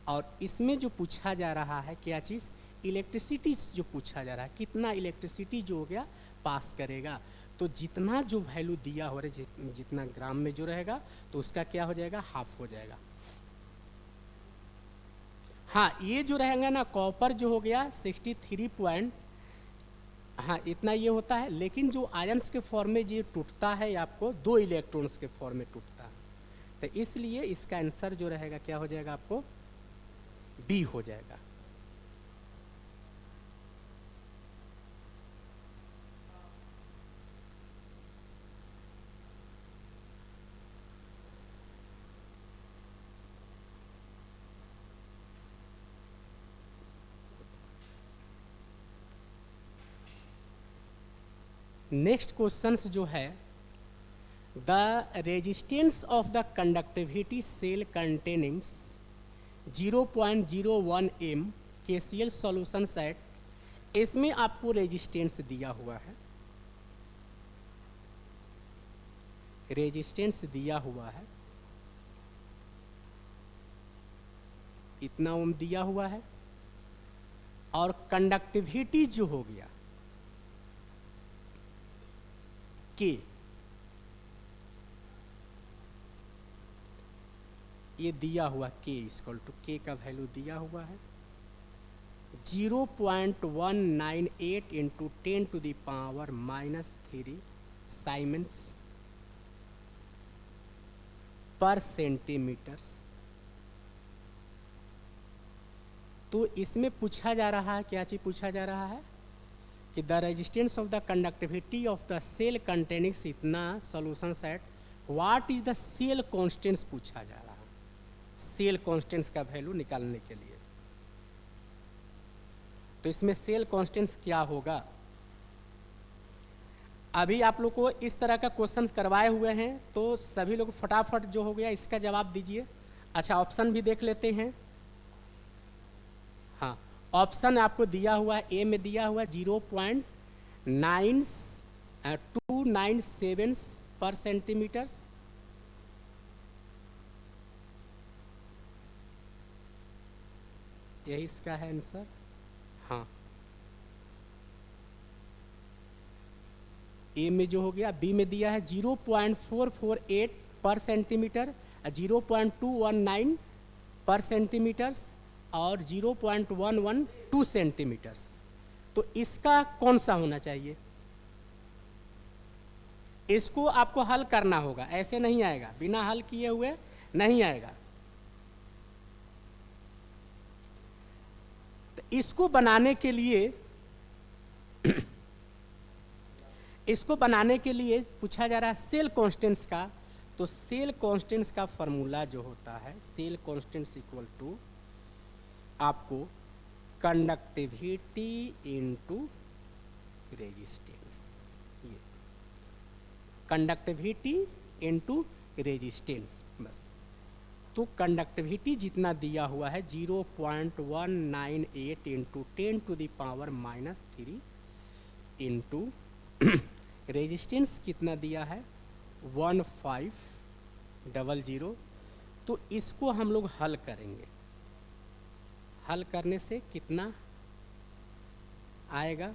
और इसमें जो पूछा जा रहा है क्या चीज़, इलेक्ट्रिसिटी जो पूछा जा रहा है, कितना इलेक्ट्रिसिटी जो हो गया पास करेगा, तो जितना जो वैल्यू दिया हो रहा है, जितना ग्राम में जो रहेगा तो उसका क्या हो जाएगा, हाफ हो जाएगा। हाँ, ये जो रहेगा ना कॉपर जो हो गया 63 हाँ इतना ये होता है, लेकिन जो आयंस के फॉर्म में ये टूटता है आपको 2 इलेक्ट्रॉन्स के फॉर्म में टूटता है, तो इसलिए इसका आंसर जो रहेगा क्या हो जाएगा, आपको बी हो जाएगा। नेक्स्ट क्वेश्चन जो है, the resistance of the conductivity cell containing 0.01 m KCl solution set, इसमें आपको रेजिस्टेंस दिया हुआ है, रेजिस्टेंस दिया हुआ है, इतना ओम दिया हुआ है, और कंडक्टिविटी जो हो गया के, ये दिया हुआ के इक्वल टू के का वैल्यू दिया हुआ है 0.198 इंटू 10⁻³ साइमेंस पर सेंटीमीटर्स। तो इसमें पूछा जा रहा है, क्या चीज पूछा जा रहा है कि the resistance of the conductivity of the cell containing इतना solution set, what is the cell constants पूछा जा रहा है, सेल कांस्टेंट्स का वैल्यू निकालने के लिए। तो इसमें सेल कांस्टेंट्स क्या होगा, अभी आप लोग को इस तरह का क्वेश्चन करवाए हुए हैं, तो सभी लोग फटाफट जो हो गया इसका जवाब दीजिए। अच्छा, ऑप्शन भी देख लेते हैं। हाँ, ऑप्शन आपको दिया हुआ है, ए में दिया हुआ 0.9297 पर सेंटीमीटर्स, यही इसका है आंसर। हाँ, ए में जो हो गया, बी में दिया है 0.448 पर सेंटीमीटर, 0.219 पर सेंटीमीटर्स और 0.112 सेंटीमीटर्स। तो इसका कौन सा होना चाहिए? इसको आपको हल करना होगा, ऐसे नहीं आएगा, बिना हल किए हुए नहीं आएगा। तो इसको बनाने के लिए इसको बनाने के लिए पूछा जा रहा है सेल कांस्टेंट्स का। तो सेल कांस्टेंट्स का फॉर्मूला जो होता है, सेल कांस्टेंट्स इक्वल टू आपको कंडक्टिविटी इनटू रेजिस्टेंस, ये कंडक्टिविटी इनटू रेजिस्टेंस बस। तो कंडक्टिविटी जितना दिया हुआ है 0.198 इंटू 10⁻³ इंटू रेजिस्टेंस कितना दिया है 1500। तो इसको हम लोग हल करेंगे, हल करने से कितना आएगा?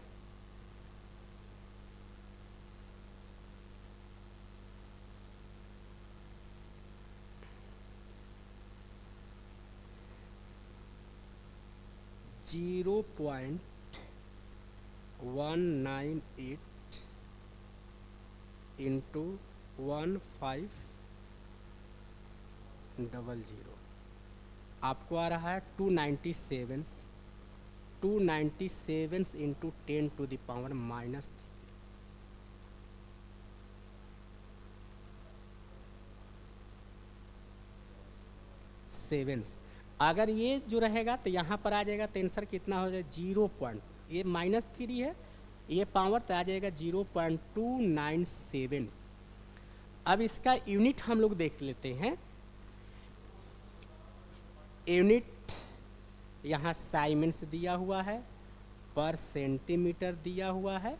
जीरो पॉइंट 198 इंटू 1500 आपको आ रहा है 297 इंटू 10⁻³ सेवेंस। अगर ये जो रहेगा तो यहाँ पर आ जाएगा, तो आंसर कितना हो जाएगा 0. ये -3 है, ये पावर तो आ जाएगा 0.297। अब इसका यूनिट हम लोग देख लेते हैं। यूनिट यहाँ साइमेंस दिया हुआ है, पर सेंटीमीटर दिया हुआ है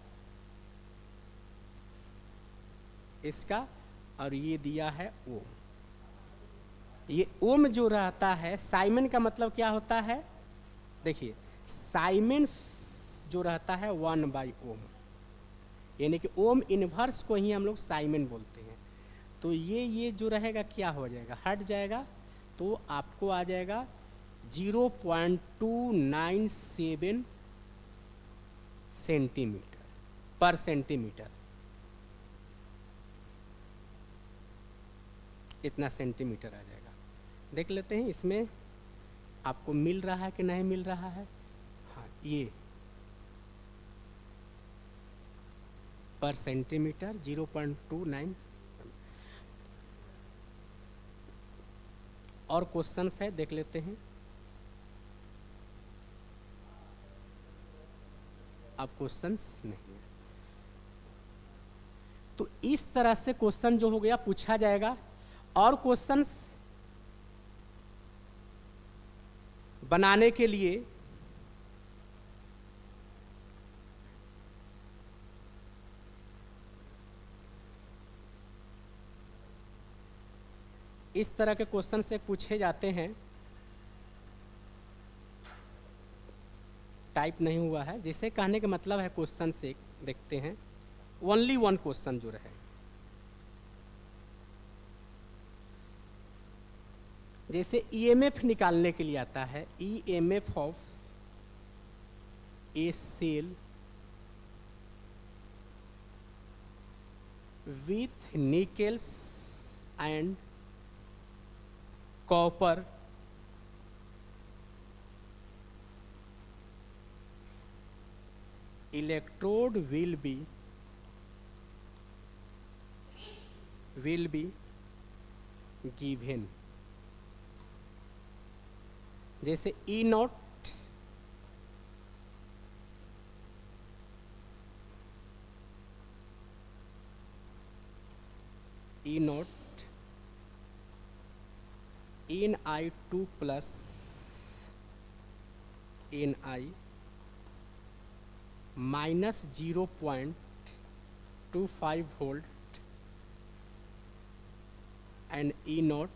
इसका, और ये दिया है ओम। ये ओम जो रहता है, साइमन का मतलब क्या होता है? देखिए, साइमेंस जो रहता है 1/ओम, यानी कि ओम इनवर्स को ही हम लोग साइमन बोलते हैं। तो ये जो रहेगा क्या हो जाएगा, हट जाएगा, तो आपको आ जाएगा 0.297 सेंटीमीटर पर सेंटीमीटर, इतना सेंटीमीटर आ जाएगा। देख लेते हैं इसमें आपको मिल रहा है कि नहीं मिल रहा है। हाँ, ये पर सेंटीमीटर 0.29। और क्वेश्चंस है, देख लेते हैं। अब क्वेश्चंस नहीं है, तो इस तरह से क्वेश्चन जो हो गया पूछा जाएगा। और क्वेश्चंस बनाने के लिए इस तरह के क्वेश्चन से पूछे जाते हैं। टाइप नहीं हुआ है, जिसे कहने का मतलब है क्वेश्चन से देखते हैं, ओनली वन क्वेश्चन जो रहे। जैसे ईएमएफ निकालने के लिए आता है, EMF of a cell with nickels and copper electrode will be given। जैसे E naught Ni2 plus Ni -0.25 volt and E naught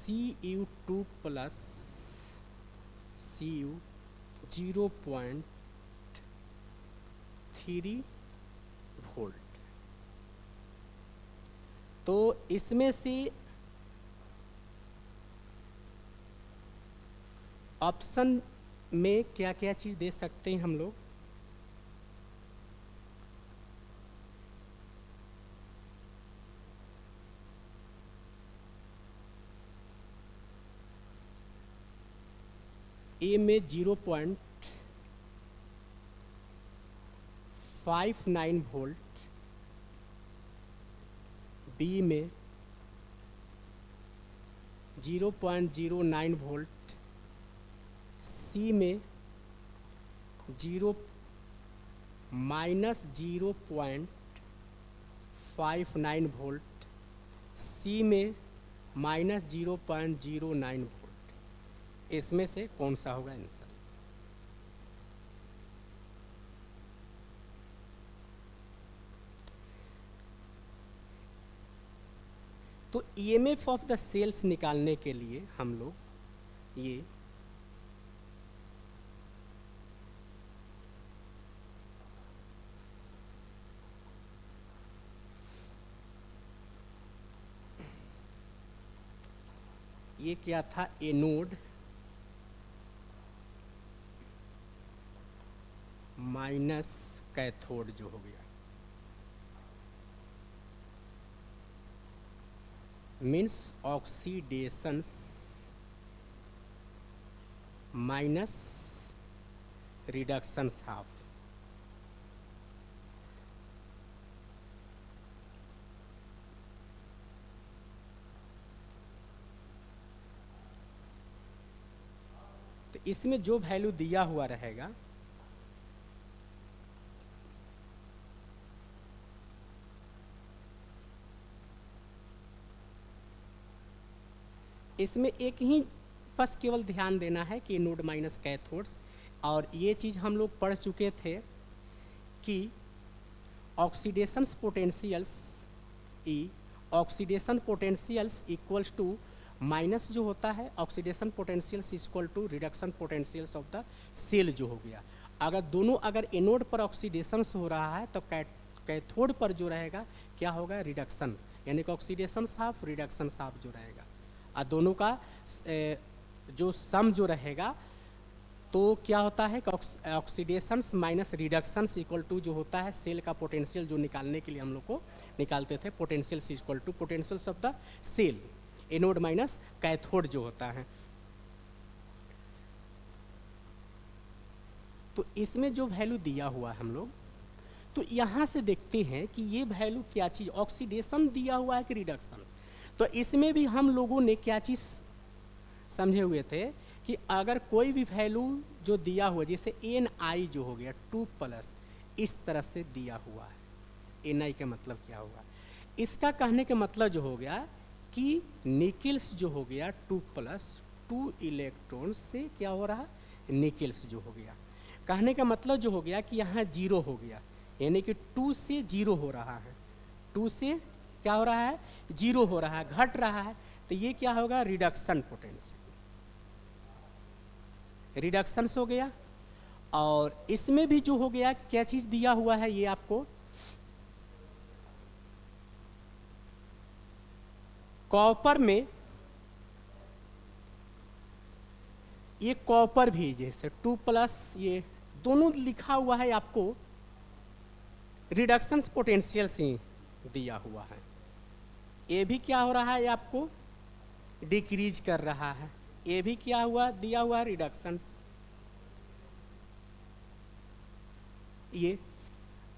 Cu2 plus Cu 0.3 volt. तो इसमें से ऑप्शन में क्या क्या चीज़ दे सकते हैं हम लोग? ए में 0.59 वोल्ट, बी में 0.09 वोल्ट, सी में -0.59 वोल्ट, सी में -0.09 वोल्ट। इसमें से कौन सा होगा आंसर? तो ईएमएफ ऑफ द सेल्स निकालने के लिए हम लोग ये क्या था? एनोड माइनस कैथोड जो हो गया, means oxidations minus reductions half. तो इसमें जो वैल्यू दिया हुआ रहेगा इसमें एक ही बस केवल ध्यान देना है कि एनोड माइनस कैथोड्स। और ये चीज़ हम लोग पढ़ चुके थे कि oxidations potentials oxidation potentials equals to minus जो होता है oxidation potentials equal to reduction potentials of the cell जो हो गया। अगर दोनों अगर एनोड पर ऑक्सीडेशंस हो रहा है तो कैथोड पर जो रहेगा क्या होगा? रिडक्शन, यानी कि ऑक्सीडेशन हाफ रिडक्शन हाफ जो रहेगा, और दोनों का जो सम जो रहेगा तो क्या होता है कि oxidations minus reductions equal to जो होता है सेल का पोटेंशियल जो निकालने के लिए हम लोग को निकालते थे, potentials equal to potentials of the cell, anode minus cathode जो होता है। तो इसमें जो वैल्यू दिया हुआ है हम लोग, तो यहाँ से देखते हैं कि ये वैल्यू क्या चीज़, ऑक्सीडेशन दिया हुआ है कि रिडक्शन। तो इसमें भी हम लोगों ने क्या चीज़ समझे हुए थे कि अगर कोई भी वैल्यू जो दिया हुआ, जैसे Ni जो हो गया 2 प्लस, इस तरह से दिया हुआ है, Ni का मतलब क्या होगा? इसका कहने का मतलब जो हो गया कि निकल्स जो हो गया 2 प्लस 2 इलेक्ट्रॉन से क्या हो रहा है? निकल्स जो हो गया। कहने का मतलब जो हो गया कि यहाँ 0 हो गया, यानी कि 2 से 0 हो रहा है, 2 से क्या हो रहा है? 0 हो रहा है, घट रहा है। तो ये क्या होगा? रिडक्शन पोटेंशियल, रिडक्शंस हो गया। और इसमें भी जो हो गया क्या चीज़ दिया हुआ है ये आपको, कॉपर में, ये कॉपर भी जैसे 2 प्लस, ये दोनों लिखा हुआ है आपको, रिडक्शंस पोटेंशियल से दिया हुआ है। ये भी क्या हो रहा है आपको? डिक्रीज कर रहा है। ये भी क्या हुआ? दिया हुआ रिडक्शंस। ये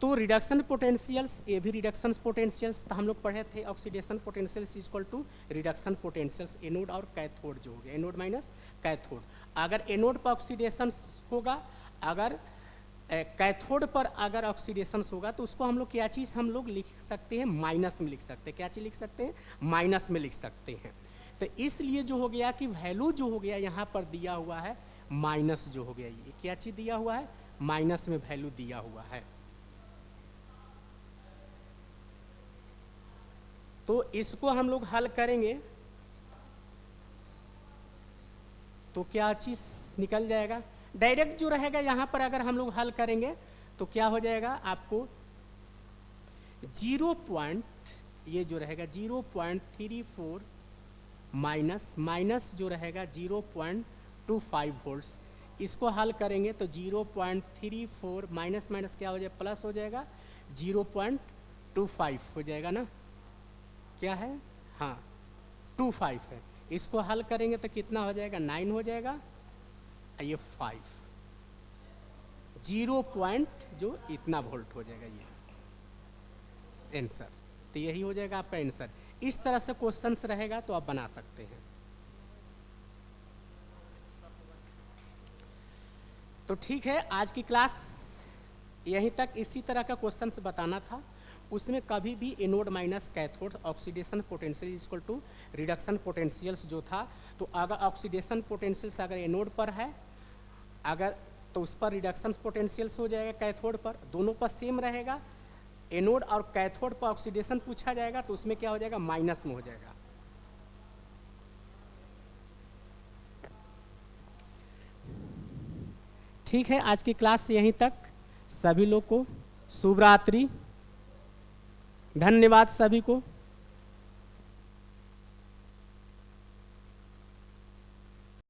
तो रिडक्शन पोटेंशियल्स, ये भी रिडक्शन पोटेंशियल्स। तो हम लोग पढ़े थे oxidation potentials equal to reduction potentials, anode और कैथोड जो हो गया, एनोड माइनस कैथोड। अगर एनोड पर ऑक्सीडेशन होगा, अगर कैथोड पर अगर ऑक्सीडेशन होगा तो उसको हम लोग क्या चीज़ हम लोग लिख सकते हैं? माइनस में लिख सकते हैं। क्या चीज़ लिख सकते हैं? माइनस में लिख सकते हैं। तो इसलिए जो हो गया कि वैल्यू जो हो गया यहाँ पर दिया हुआ है माइनस जो हो गया, ये क्या चीज़ दिया हुआ है? माइनस में वैल्यू दिया हुआ है। तो इसको हम लोग हल करेंगे तो क्या चीज़ निकल जाएगा, डायरेक्ट जो रहेगा यहाँ पर अगर हम लोग हल करेंगे तो क्या हो जाएगा आपको 0. ये जो रहेगा 0.34 माइनस जो रहेगा 0.25 वोल्ट्स, इसको हल करेंगे तो 0.34 माइनस क्या हो जाएगा, प्लस हो जाएगा 0.25 हो जाएगा ना, क्या है, हाँ 25 है। इसको हल करेंगे तो कितना हो जाएगा, 9 हो जाएगा, ये 5 0. जो इतना वोल्ट हो जाएगा, ये आंसर। तो यही हो जाएगा आपका आंसर। इस तरह से क्वेश्चंस रहेगा तो आप बना सकते हैं। तो ठीक है, आज की क्लास यहीं तक, इसी तरह का क्वेश्चंस बताना था। उसमें कभी भी anode minus cathode oxidation potential equal to reduction potentials जो था, तो अगर ऑक्सीडेशन पोटेंशियल्स अगर एनोड पर है अगर तो उस पर रिडक्शन पोटेंशियल्स हो जाएगा कैथोड पर, दोनों पर सेम रहेगा। एनोड और कैथोड पर ऑक्सीडेशन पूछा जाएगा तो उसमें क्या हो जाएगा, माइनस में हो जाएगा। ठीक है, आज की क्लास यहीं तक। सभी लोग को शुभ रात्रि, धन्यवाद सभी को।